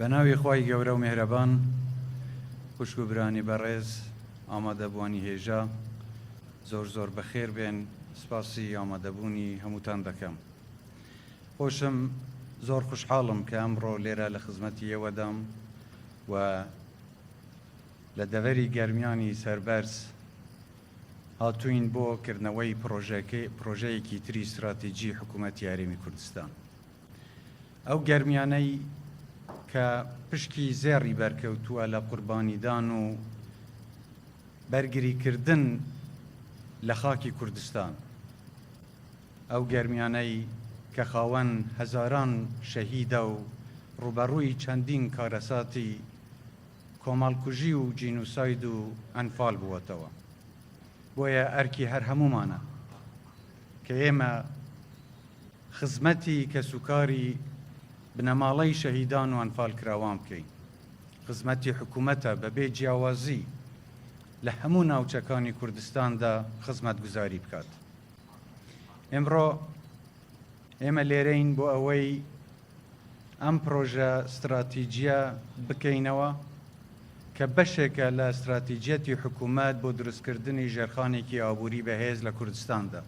بەناوی خوای گەورە و میهرەبان، خوشک و برانی بەڕێز، ئامادەبوانی هێژە، زۆر بەخێر بێن. سپاسی ئامادەبوونی هەمووتان دەکەم. خۆشم زۆر خوشحاڵم کە ئەمڕۆ لێرە لە خزمەتی ئێوەدام و لە دەڤەری گەرمیانی سەربەرز هاتووین بۆ کردنەوەی پرۆژەیەکی تری استراتیجی حکوومەتی هەرێمی کوردستان. ئەو گەرمیانەی کە پشکی زێڕی بەرکەوتووە لە قوربانیدان و بەرگریکردن لە خاکی کوردستان، ئەو گەرمیانەی کە خاوەن هەزاران شەهیدە و ڕوبەڕووی چەندین کارەساتی کۆمەڵکوژی و جینوساید و ئەنفال بووەتەوە. بۆیە ئەرکی هەر هەمومانە کە ئێمە خزمەتی کەسوکاری بنەماڵەی شەهیدان و ئەنفال کراوان بکەین. خزمەتی حکوومەتە بەبێ جیاوازی لە هەموو ناوچەکانی کوردستاندا خزمەت گوزاری بکات. ئێمڕۆ ئێمە لێرەین بۆ ئەوەی ئەم پرۆژە استراتیجیە بکەینەوە کە بەشێکە لە استراتیجەتی حکوومەت بۆ دروستکردنی ژێرخانێکی ئابووری بەهێز لە کوردستاندا.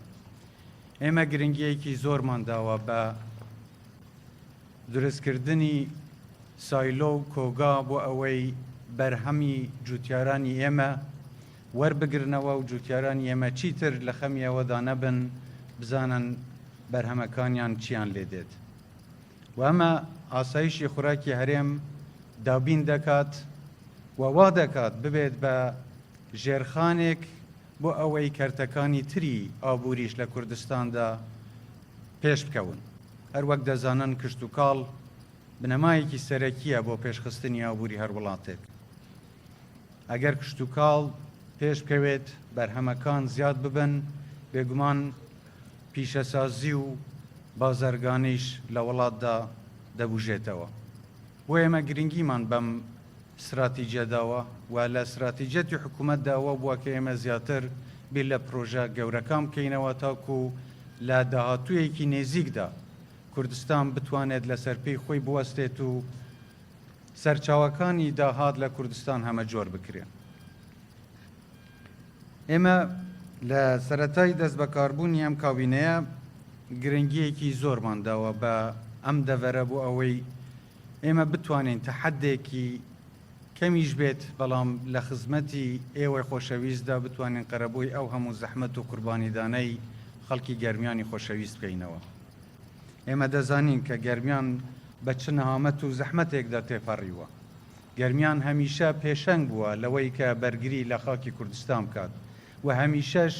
ئێمە گرنگیەکی زۆرمان داوە بە دروستکردنی سایلۆ و کۆگا بۆ ئەوەی بەرهەمی جوتیارانی ئێمە وەربگرنەوە و جوتیارانی ئێمە چیتر لە خەمیەوەدا نەبن، بزانن بەرهەمەکانیان چیان لێ دێت. و ئەمە ئاسایشی خوراکی هەرێم دابین دەکات و وا دەکات ببێت بە ژێرخانێک بۆ ئەوەی کەرتەکانی تری ئابووریش لە کوردستاندا پێش بکەون. هەروەک دەزانن کشت و کاڵ بنەمایەکی سەرەکیە بۆ پێشخستنی ئابووری هەر وڵاتێک. ئەگەر کشت و کاڵ پێش بکەوێت، بەرهەمەکان زیاد ببن، بێگومان پیشەسازی و بازرگانیش لە وڵاتدا دەبوژێتەوە. بۆ ئێمە گرنگیمان بەم استراتیجە داوە و لە استراتیجەتی حکوومەت داوە بووە کە ئێمە زیاتر بیر لە پرۆژە گەورەکان بکەینەوە تاکو لە داهاتوویەکی نێزیکدا کوردستان بتوانێت لەسەر پێی خۆی بوەستێت و سەرچاوەکانی داهات لە کوردستان هەمە جۆر بکرێن. ئێمە لە سەرەتای دەست بەکاربوونی ئەم کابینەیە گرنگیەکی زۆرمان داوە بە ئەم دەڤەرە بۆ ئەوەی ئێمە بتوانین تەحەدێکی کەمیش بێت، بەڵام لە خزمەتی ئێوەی خۆشەویستدا بتوانین قەرەبووی ئەو هەموو زەحمەت و قوربانیدانەی خەڵکی گەرمیانی خۆشەویست بکەینەوە. ئێمە دەزانین کە گەرمیان بە چ نەهامەت و زەحمەتێکدا تێپەڕیوە. گەرمیان هەمیشە پێشەنگ بووە لەوەی کە بەرگری لە خاکی کوردستان بکات و هەمیشەش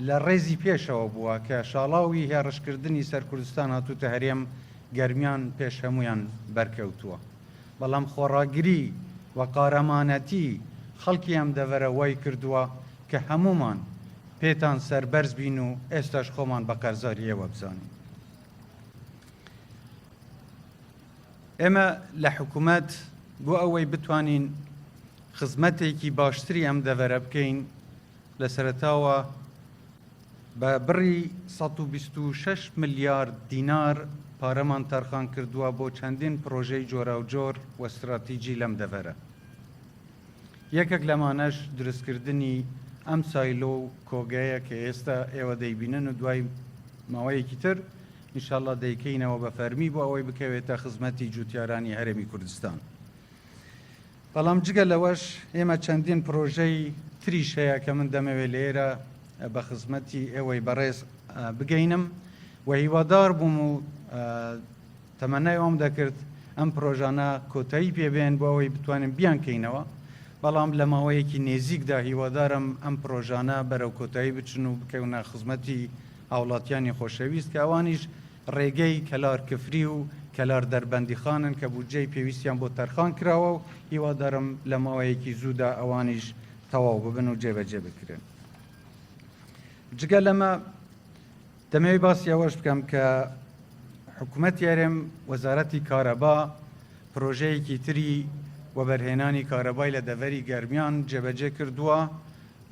لە ڕێزی پێشەوە بووە کە شاڵاوی هێڕشکردنی سەر کوردستان هاتووتە هەرێم، گەرمیان پێش هەمویان بەرکەوتووە. بەڵام خۆڕاگری و قارەمانەتی خەڵکی ئەم دەڤەرە وای کردووە کە هەمومان پێتان سەربەرز بین و ئێستاش خۆمان بە قەرزاری ئێوە بزانین. ئێمە لە حکوومەت بۆ ئەوەی بتوانین خزمەتێکی باشتری ئەم دەڤەرە بکەین، لە سەرەتاوە بە بڕی 126 ملیارد دینار پارەمان تەرخان کردووە بۆ چەندین پرۆژەی جۆرا و جۆر و استراتیجی لەم دەڤەرە. یەکێک لەمانەش دروستکردنی ئەم سایلۆ و کۆگەیە کە ئێستا ئێوە دەیبینن و دوای ماوەیەکی تر ئینشاءڵڵا دەیکەینەوە بە فەرمی بۆ ئەوەی بکەوێتە خزمەتی جوتیارانی هەرێمی کوردستان. بەڵام جگە لەوەش ئێمە چەندین پرۆژەی تریش هەیە کە من دەمەوێت لێرە بە خزمەتی ئێوەی بەڕێز بگەینم و هیوادار بووم و تەمەنای ئەوم دەکرد ئەم پرۆژانە کۆتایی پێبێن بۆ ئەوەی بتوانین بیانکەینەوە. بەڵام لە ماوەیەکی نێزیکدا هیوادارم ئەم پرۆژانە بەرەو کۆتایی بچن و بکەونە خزمەتی هاوڵاتیانی خۆشەویست کە ئەوانیش ڕێگەی کەلار کفری و کەلار دەربەندی خانن کە بودجەی پێویستیان بۆ تەرخان کراوە و هیوادارم لە ماوەیەکی زوودا ئەوانیش تەواو ببن و جێبەجێ بکرێن. جگە لەمە دەمەوێت باسی ئەوەش بکەم کە حکوومەتی هەرێم وەزارەتی کارەبا پرۆژەیەکی تری وەبەرهێنانی کارەبای لە دەڤەری گەرمیان جێبەجێ کردووە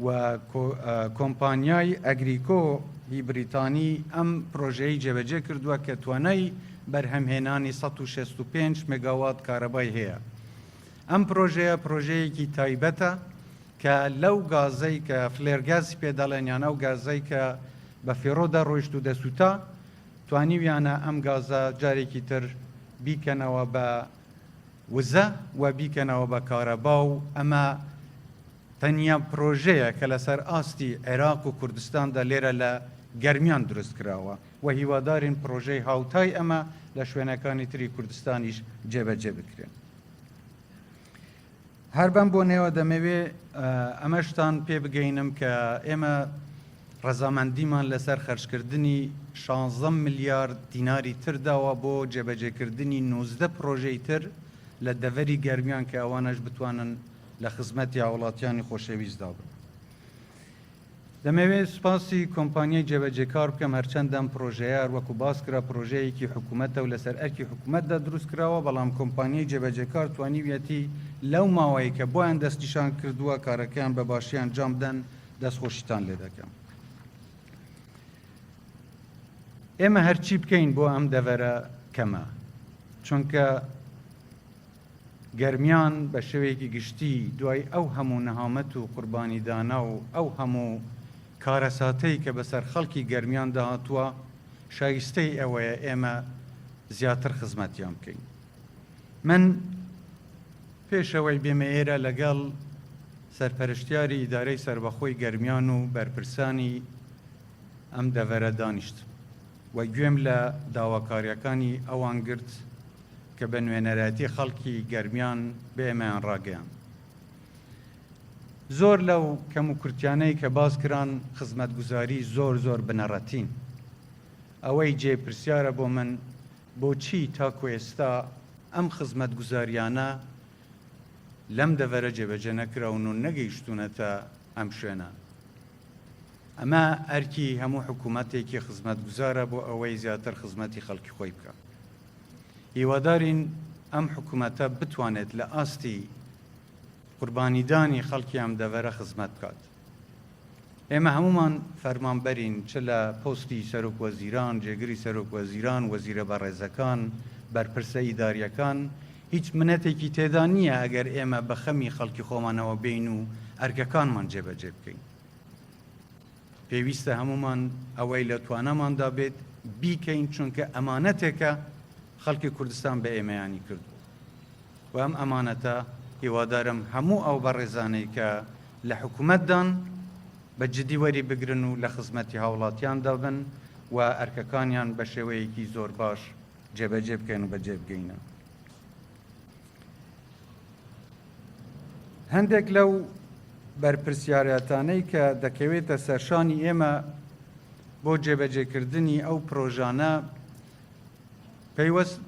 و کۆمپانیای ئەگریکۆ هی بریتانی ئەم پرۆژەی جێبەجێ کردووە کە توانای بەرهەمهێنانی 165 مگاوات کارەبای هەیە. ئەم پرۆژەیە پرۆژەیەکی تایبەتە کە لەو گازەی کە فلێرگازی پێدەڵێنیانە و گازەی کە بە فێڕۆدا ڕۆیشت و دەسووتا توانیویانە ئەم گازە جارێکی تر بیکەنەوە بە وزە و بیکەنەوە بە کارەبا و ئەمە تەنیا پرۆژەیە کە لەسەر ئاستی عێراق و کوردستاندا لێرە لە گەرمیان دروست کراوە و هیوادارین پرۆژەی هاوتای ئەمە لە شوێنەکانی تری کوردستانیش جێبەجێ بکرێن. هەر بەم بۆ نێوە دەمەوێ ئەمەشتان پێ بگەینم کە ئێمە ڕەزامەندیمان لەسەر خەرجکردنی 16 ملیارد دیناری ترداوە بۆ جێبەجێکردنی 19 پرۆژەی تر لە دەڤەری گەرمیان کە ئەوانەش بتوانن لە خزمەتی وڵاتیانی خۆشەویستدا بن. دەمەوێت سوپاسی کۆمپانیای جێبەجێکار بکەم هەرچەندەم پرۆژەیە وەکو باس کرا پرۆژەیەکی حکوومەتە و لەسەر ئەرکی حکوومەتدا دروست کراوە، بەڵام کۆمپانیای جێبەجێکار توانیویەتی لەو ماوەیە کە بۆیان دەستنیشان کردووە کارەکەیان بە باشی ئەنجام بدەن دەستخۆشیتان لێ دەکەم. ئێمە هەرچی بکەین بۆ ئەم دەڤەرە کەمە، چونکە گەرمیان بە شێوەیەکی گشتی دوای ئەو هەموو نەهامەت و قوربانیدانە و ئەو هەموو کارەساتەی کە بەسەر خەڵکی گەرمیان داهاتووە شایستەی ئەوەیە ئێمە زیاتر خزمەتیان بکەین. من پێشەوەی بێمە ئێرە لەگەڵ سەرپەرشتیاری ئیدارەی سەربەخۆی گەرمیان و بەرپرسانی ئەم دەڤەرە دانیشتم و گوێم لە داواکاریەکانی ئەوان گرت کە بە نوێنەرەتی خەڵکی گەرمیان بە ئێمەیان ڕاگەیان. زۆر لەو کەم و کورتیانەی کە باز کران خزمەتگوزاری زۆر بنەڕەتین. ئەوەی جێپرسیارە بۆ من بۆچی تاکو ئێستا ئەم خزمەتگوزاریانە لەم دەڤەرە جێبەجێ نەکراون و نەگەیشتونەتە ئەم شوێنە. ئەمە ئەرکی هەموو حکوومەتێکی خزمەتگوزارە بۆ ئەوەی زیاتر خزمەتی خەڵکی خۆی بکە. هیوادارین ئەم حکوومەتە بتوانێت لە ئاستی قوربانیدانی خەڵکی ئەم دەڤەرە خزمەت بکات. ئێمە هەمومان فەرمانبەرین چ لە پۆستی سەرۆک وەزیران، جێگری سەرۆک وەزیران، وەزیرە بەڕێزەکان، بەرپرسە ئیداریەکان، هیچ منەتێکی تێدا نییە ئەگەر ئێمە بە خەمی خەڵکی خۆمانەوە بین و ئەرکەکانمان جێبەجێ بکەین. پێویستە هەمومان ئەوەی لە توانەماندا بێت بیکەین، چونکە ئەمانەتێکە خەڵکی کوردستان بە ئێمەیانی کردو و ئەم ئەمانەتە هیوادارم هەموو ئەو بەڕێزانەی کە لە حکوومەتدان بە جدی وەری بگرن و لە خزمەتی هاوڵاتیاندا بن و ئەرکەکانیان بە شێوەیەکی زۆر باش جێبەجێ بکەین و بەجێ بگەینە. هەندێک لەو بەرپرسیارەتانەی کە دەکەوێتە سەرشانی ئێمە بۆ جێبەجێکردنی ئەو پرۆژانە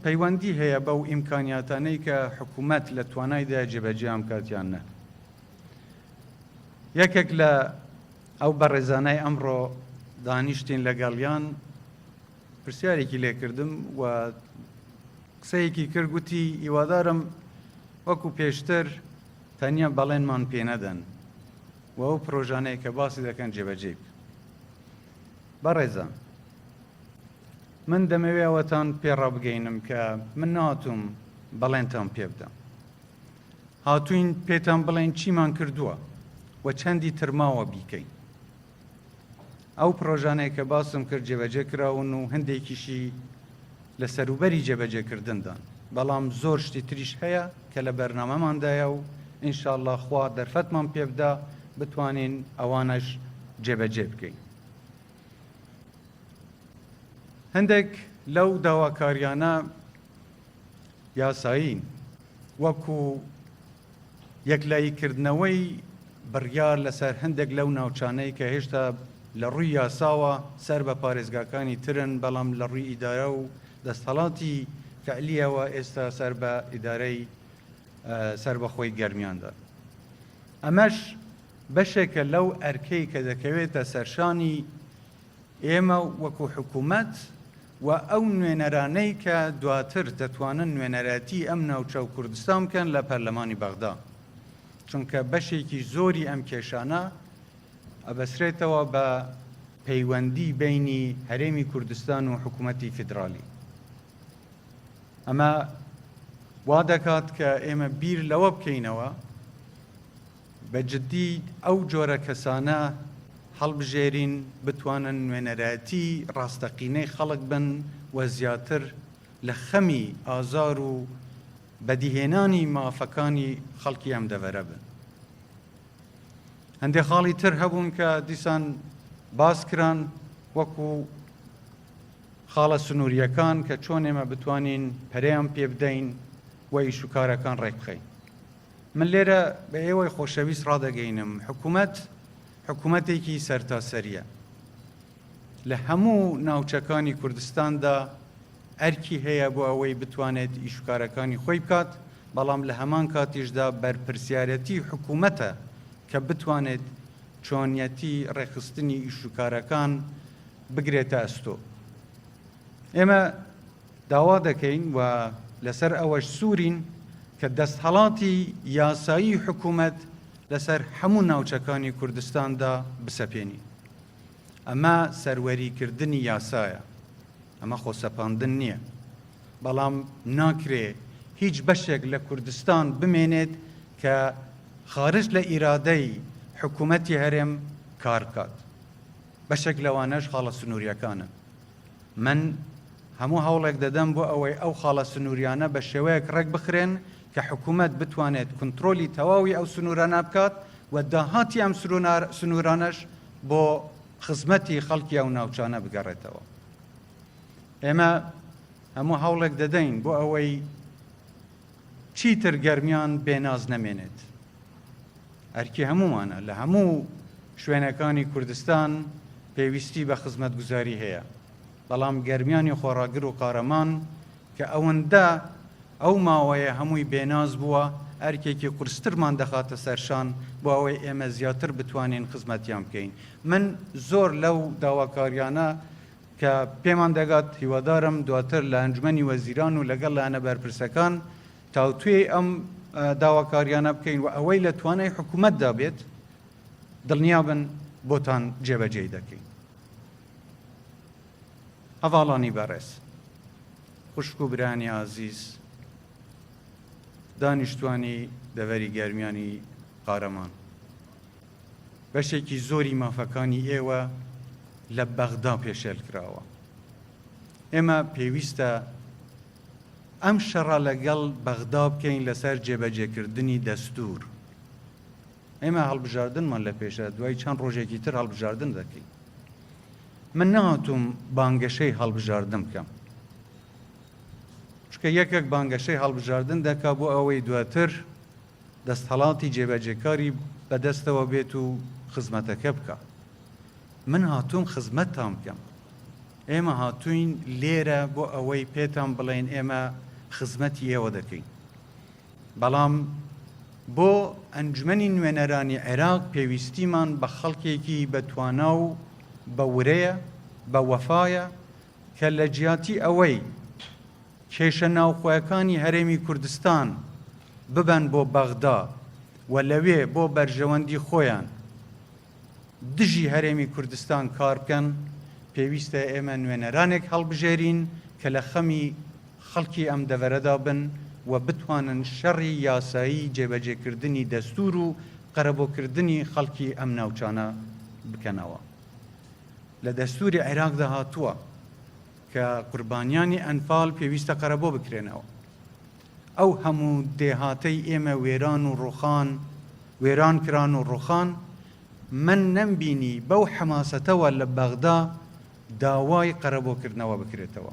پەیوەندی هەیە بەو ئیمکانیاتانەی کە حکوومەت لە توانایدا جێبەجێیان کاتیان نە. یەکێک لە ئەو بەڕێزانەی ئەمڕۆ دانیشتین لەگەڵیان پرسیارێکی لێکردم و قسەیەکی کرد، گوتی هیوادارم وەکو پێشتر تەنیا بەڵێنمان پێ نەدەن و ئەو پرۆژانەیە کە باسی دەکەن جێبەجێ بکەن. بەڕێزان، من دەمەوێت ئەوەتان پێڕابگەینم کە من ناتوم بەڵێنتان پێ بدەم. هاتوین پێتان بڵێن چیمان کردووە و چەندی ترماوە بیکەین. ئەو پرۆژانەیە کە باسم کرد جێبەجێ کراون و هەندێکیشی لە سەروبەری جێبەجێکردندان، بەڵام زۆر شتی تریش هەیە کە لە بەرنامەماندایە و ئینشاءالله خوا دەرفەتمان پێ بدا بتوانین ئەوانەش جێبەجێ بکەین. هەندێک لەو داواکاریانە یاسایین، وەکو یەکلاییکردنەوەی بڕیار لەسەر هەندێک لەو ناوچانەی کە هێشتا لە ڕووی یاساوە سەر بە پارێزگاکانی ترن، بەڵام لە ڕووی ئیدارە و دەستهەڵاتی فعلیەوە ئێستا سەر بە ئیدارەی سەربەخۆی گەرمیاندا. ئەمەش بەشێکە لەو ئەرکەی کە دەکەوێتە سەرشانی ئێمە وەکو حکوومەت و ئەو نوێنەرانەی کە دواتر دەتوانن نوێنەرەتی ئەم ناوچە و کوردستان بکەن لە پەرلەمانی بەغدا، چونکە بەشێکی زۆری ئەم کێشانە ئەبەسرێتەوە بە پەیوەندی بینی هەرێمی کوردستان و حکوومەتی فیدرالی. ئەمە وا دەکات کە ئێمە بیر لەوە بکەینەوە بە جددی ئەو جۆرە کەسانە هەڵبژێرین بتوانن نوێنەرایەتی ڕاستەقینەی خەڵک بن و زیاتر لە خەمی ئازار و بەدیهێنانی مافەکانی خەڵکی ئەم دەڤەرە بن. هەندێک خاڵی تر هەبوون کە دیسان باس کران وەکو خاڵە سنووریەکان کە چۆن ئێمە بتوانین پەرەیان پێ بدەین و ئیشوکارەکان ڕێک بخەین. من لێرە بە ئێوەی خۆشەویست ڕادەگەینم حکوومەتێکی سەرتاسەریە لە هەموو ناوچەکانی کوردستاندا ئەرکی هەیە بۆ ئەوەی بتوانێت ئیشوکارەکانی خۆی بکات، بەڵام لە هەمان کاتیشدا بەرپرسیارەتی حکوومەتە کە بتوانێت چۆنیەتی ڕێخستنی ئیشوکارەکان بگرێتە ئەستۆ. ئێمە داوا دەکەین و لەسەر ئەوەش سوورین کە دەستهەڵاتی یاسایی حکوومەت لەسەر هەموو ناوچەکانی کوردستاندا بسەپێنی. ئەمە سەروەریکردنی یاسایە، ئەمە خۆسەپاندن نییە، بەڵام ناکرێ هیچ بەشێک لە کوردستان بمێنێت کە خارج لە ئیرادەی حکوومەتی هەرێم کار بکات. بەشێک لەوانەش خاڵە سنووریەکانە. من هەموو هەوڵێک دەدەم بۆ ئەوەی ئەو خاڵە سنووریانە بە شێوەیەک ڕێک بخرێن کە حکوومەت بتوانێت کنترۆلی تەواوی ئەو سنوورانە بکات و داهاتی ئەم سنوورانەش بۆ خزمەتی خەڵکی ئەو ناوچانە بگەڕێتەوە. ئێمە هەموو هەوڵێک دەدەین بۆ ئەوەی چیتر گەرمیان بێناز نەمێنێت. ئەرکی هەمومانە لە هەموو شوێنەکانی کوردستان پێویستی بە خزمەتگوزاری هەیە، بەڵام گەرمیانی خۆڕاگر و قارەمان کە ئەوەندە ئەو ماوەیە هەمووی بێناز بووە ئەرکێکی قورسترمان دەخاتە سەرشان بۆ ئەوەی ئێمە زیاتر بتوانین خزمەتیان بکەین. من زۆر لەو داواکاریانە کە پێمان دەگات هیوادارم دواتر لە ئەنجومەنی وەزیران و لەگەڵ لایەنە بەرپرسەکان تاوتوێی ئەم داواکاریانە بکەین و ئەوەی لە توانای حکوومەتدا بێت دڵنیا بن بۆتان جێبەجێ دەکەین. هەواڵانی بەڕێز، خوشک و برانی عزیز، دانیشتوانی دەڤەری گەرمیانی قارەمان، بەشێکی زۆری مافەکانی ئێوە لە بەغدا پێشێل کراوە. ئێمە پێویستە ئەم شەڕە لەگەڵ بەغدا بکەین لەسەر جێبەجێکردنی دەستور. ئێمە هەڵبژاردنمان لە پێشە، دوای چەند ڕۆژێکی تر هەڵبژاردن دەکەین. من نهاتوم بانگەشەی هەڵبژاردن بکەم، چکە یەکێک بانگەشەی هەڵبژاردن دەکا بۆ ئەوەی دواتر دەستهەڵاتی جێبەجێکاری بەدەستەوە بێت و خزمەتەکە بکە. من هاتووم خزمەتتان بکەم. ئێمە هاتووین لێرە بۆ ئەوەی پێتان بڵێن ئێمە خزمەتی ئێوە دەکەین. بەڵام بۆ ئەنجومەنی نوێنەرانی عێراق پێویستیمان بە خەڵکێکی بەتوانا و بەورەیە، بە وەفایە کە لە جیاتی ئەوەی کێشە ناوخۆیەکانی هەرێمی کوردستان ببەن بۆ بەغدا و لەوێ بۆ بەرژەوەندی خۆیان دژی هەرێمی کوردستان کار بکەن، پێویستە ئێمە نوێنەرانێک هەڵبژێرین کە لە خەمی خەڵکی ئەم دەڤەرەدا بن و بتوانن شەڕی یاسایی جێبەجێکردنی دەستور و قەرەبۆکردنی خەڵکی ئەم ناوچانە بکەنەوە. لە دەستوری عێراقدا هاتووە کە قوربانیانی ئەنفال پێویستە قەرەبۆ بکرێنەوە. ئەو هەموو دێهاتەی ئێمە وێران کران و ڕوخان، من نەمبینی بەو حەماسەتەوە لە بەغدا داوای قەرەبۆکردنەوە بکرێتەوە.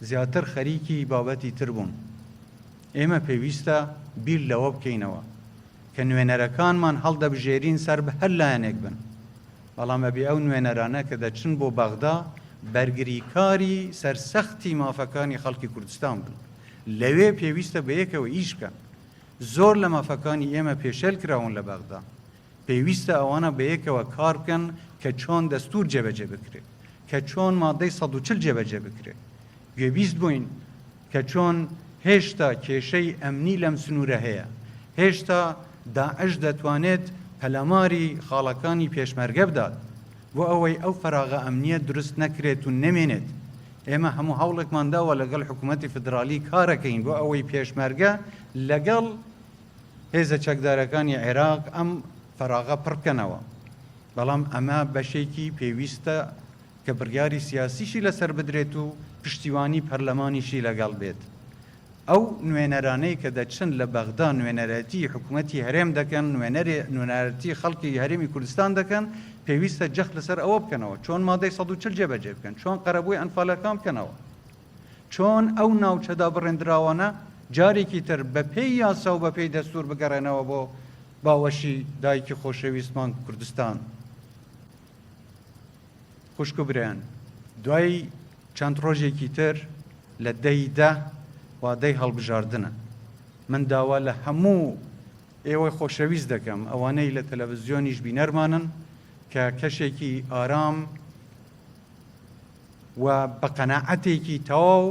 زیاتر خەریکی بابەتی تر بوون. ئێمە پێویستە بیر لەوە بکەینەوە کە نوێنەرەکانمان هەڵدەبژێرین سەر بە هەر لایەنێک بن، بەڵام ئەبێ ئەو نوێنەرانە کە دەچن بۆ بەغدا بەرگریکاری سەرسەختی مافەکانی خەڵکی کوردستان بن. لەوێ پێویستە بە یەکەوە ئیش بکەن. زۆر لە مافەکانی ئێمە پێشێل کراون لە بەغدا. پێویستە ئەوانە بە یەکەوە کار بکەن کە چۆن دەستور جێبەجێ بکرێت، کە چۆن مادەی 140 جێبەجێ بکرێت. گوێبیست بووین کە چۆن هێشتا کێشەی ئەمنی لەم سنوورە هەیە، هێشتا داعش دەتوانێت پەلاماری خاڵەکانی پێشمەرگە بدات بۆ ئەوەی ئەو فەراغە ئەمنیە دروست نەکرێت و نەمێنێت. ئێمە هەموو هەوڵێکمان داوە لەگەڵ حکوومەتی فدرالی کارەکەین بۆ ئەوەی پێشمەرگە لەگەڵ هێزە چەکدارەکانی عێراق ئەم فەراغە پڕکەنەوە. بەڵام ئەمە بەشێکی پێویستە کە بڕیاری سیاسیشی لەسەر بدرێت و پشتیوانی پەرلەمانیشی لەگەڵ بێت. ئەو نوێنەرانەی کە دەچن لە بەغدا نوێنەرەتی حکوومەتی هەرێم دەکەن، نوێنەرەتی خەڵکی هەرێمی کوردستان دەکەن، پێویستە جەخت لەسەر ئەوە بکەنەوە چۆن مادەی 140 جێبەجێ بکەن، چۆن قەرەبووی ئەنفالەکان بکەنەوە، چۆن ئەو ناوچەدا بڕێنراوانە جارێکی تر بە پێی یاسا و بە پێی دەستور بگەڕێنەوە بۆ باوەشی دایکی خۆشەویستمان کوردستان. خوشک و برایان، دوای چەند ڕۆژێکی تر لە دەیدا وادەی هەڵبژاردنە. من داوا لە هەموو ئێوەی خۆشەویست دەکەم ئەوانەی لە تەلەڤیزیۆنیش بینەرمانن کە کەشێکی ئارام و بە قەناعەتێکی تەواو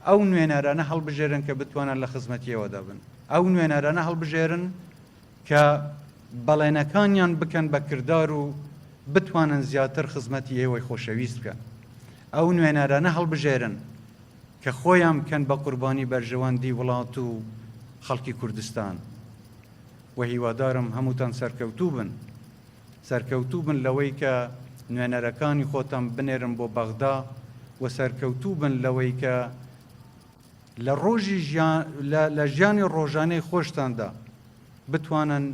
ئەو نوێنەرانە هەڵبژێرن کە بتوانن لە خزمەتیەوەدا بن، ئەو نوێنەرانە هەڵبژێرن کە بەڵێنەکانیان بکەن بە کردار و بتوانن زیاتر خزمەتی ئێوەی خۆشەویست بکەن، ئەو نوێنەرانە هەڵبژێرن کە خۆیان بکەن بە قوربانی بەرژەوەندی وڵات و خەڵکی کوردستان. و هیوادارم هەمووتان سەرکەوتوو بن لەوەی کە نوێنەرەکانی خۆتان بنێرن بۆ بەغدا و سەرکەوتوو بن لەوەی کە لە ژیانی ڕۆژانەی خۆشتاندا بتوانن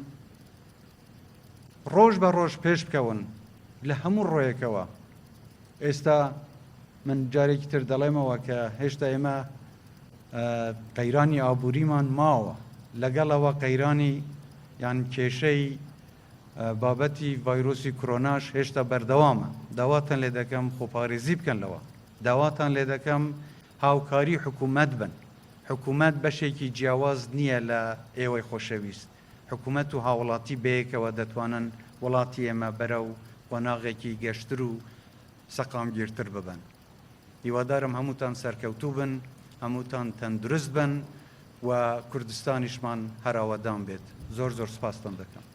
ڕۆژ بە ڕۆژ پێش بکەون لە هەموو ڕۆیەکەوە. ئێستا من جارێکی تر دەڵێمەوە کە هێشتا ئێمە قەیرانی ئابووریمان ماوە، لەگەڵەوە قەیرانی یان کێشەی بابەتی ڤایرۆسی کۆرۆناش هێشتا بەردەوامە. داواتان لێ دەکەم خۆپارێزی بکەنەوە، داواتان لێ دەکەم هاوکاری حکوومەت بن. حکوومەت بەشێکی جیاواز نییە لە ئێوەی خۆشەویست. حکوومەت و هاوڵاتی بەیەکەوە دەتوانن وڵاتی ئێمە بەرەو قۆناغێکی گەشتر و سەقامگیرتر ببن. هیوادارم هەمووتان سەرکەوتوو بن، هەمووتان تەندروست بن و کوردستانیشمان هەراوەدان بێت. زۆر سپاستان دەکەم.